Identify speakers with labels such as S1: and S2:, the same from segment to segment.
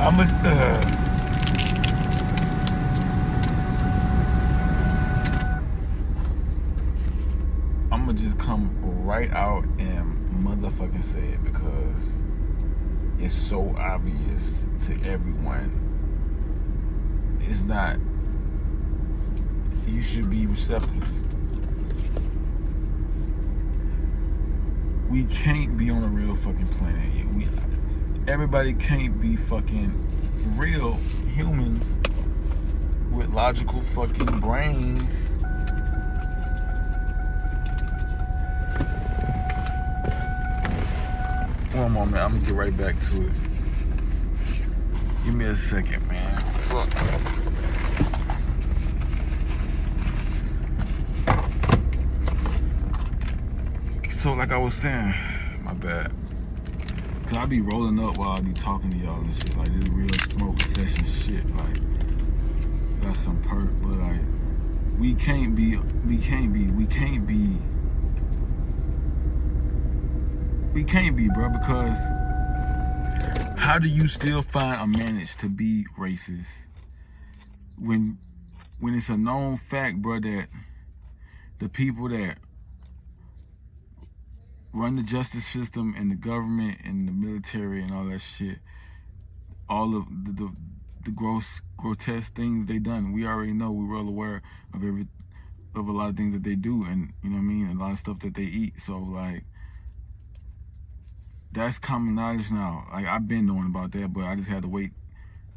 S1: I'ma just come right out and motherfucking say it because it's so obvious to everyone. It's not. You should be receptive. We can't be on a real fucking planet. Everybody can't be fucking real humans with logical fucking brains. One moment, I'm gonna get right back to it. Give me a second, man. Fuck. So like I was saying, my bad. Cause I be rolling up while I be talking to y'all and shit. Like this real smoke session shit. Like got some perk, but like we can't be, bro. Because how do you still find a manage to be racist when it's a known fact, bro, that the people that run the justice system and the government and the military and all that shit, all of the grotesque things they done, we already know, we're well aware of a lot of things that they do, and you know what I mean, a lot of stuff that they eat. So like that's common knowledge now. Like I've been knowing about that, but I just had to wait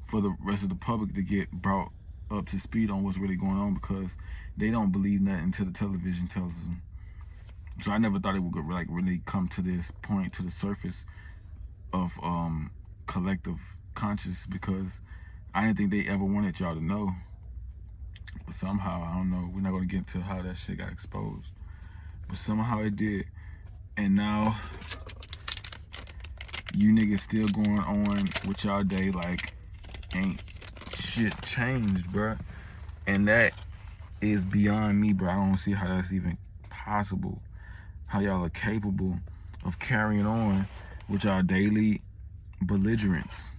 S1: for the rest of the public to get brought up to speed on what's really going on, because they don't believe nothing until the television tells them. So I never thought it would like really come to this point, to the surface of collective conscious, because I didn't think they ever wanted y'all to know. But somehow, I don't know, we're not gonna get into how that shit got exposed, but somehow it did. And now you niggas still going on with y'all day like ain't shit changed, bruh. And that is beyond me, bro. I don't see how that's even possible. How y'all are capable of carrying on with y'all daily belligerence.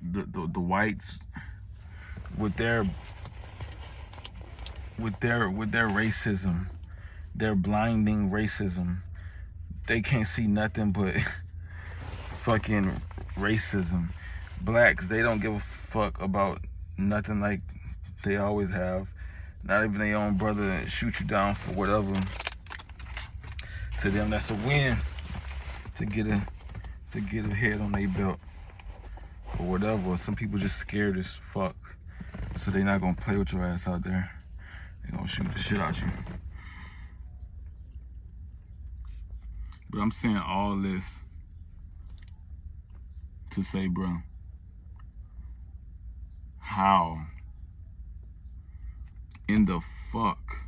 S1: The whites with their racism, their blinding racism, they can't see nothing but fucking racism. Blacks, they don't give a fuck about nothing like they always have. Not even their own brother shoot you down for whatever. To them, that's a win to get a head on their belt or whatever. Some people just scared as fuck, so they not gonna play with your ass out there. They gonna shoot the shit out you. But I'm saying all this to say, bro, how in the fuck?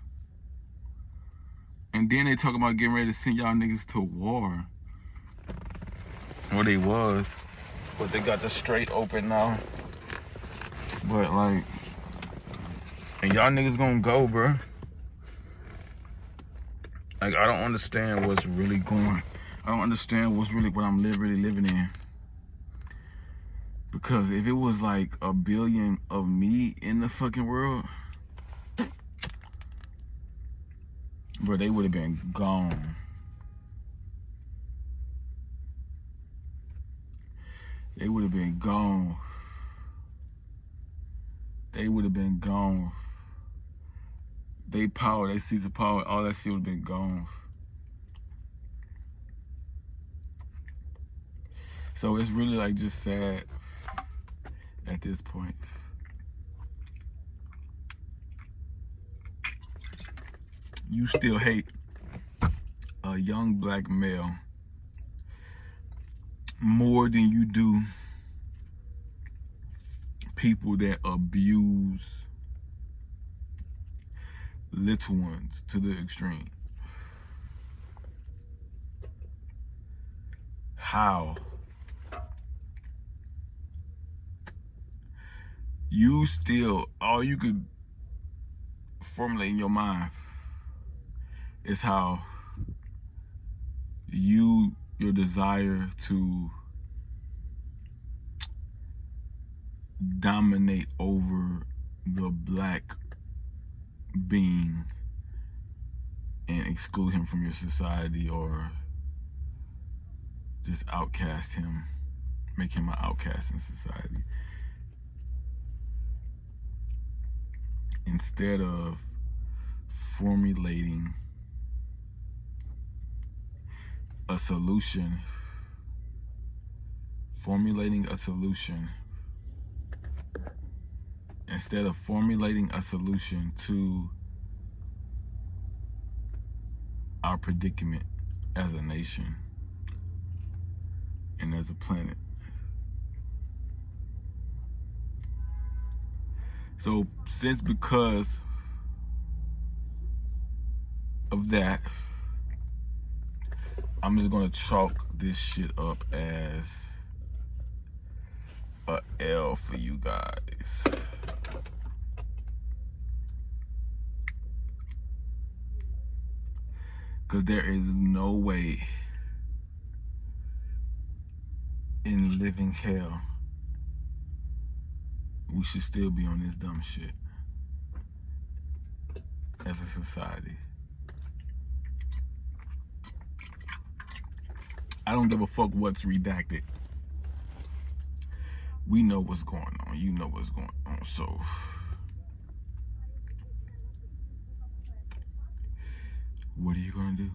S1: And then they talk about getting ready to send y'all niggas to war. Well, they was, but they got the strait open now. But like, and y'all niggas gonna go, bro. Like, I don't understand what's really going. I don't understand what's really what I'm really living in. Because if it was like a billion of me in the fucking world, bro, they would have been gone. They would have been gone. They would have been gone. They power, they seize the power, all that shit would have been gone. So it's really like just sad at this point. You still hate a young black male more than you do people that abuse little ones to the extreme. How? You still, all you could formulate in your mind is how you your desire to dominate over the black being and exclude him from your society, or just outcast him, make him an outcast in society, instead of formulating a solution, to our predicament as a nation and as a planet. So because of that, I'm just gonna chalk this shit up as a L for you guys. Because there is no way in living hell we should still be on this dumb shit as a society. I don't give a fuck what's redacted. We know what's going on. You know what's going on. So what are you gonna do?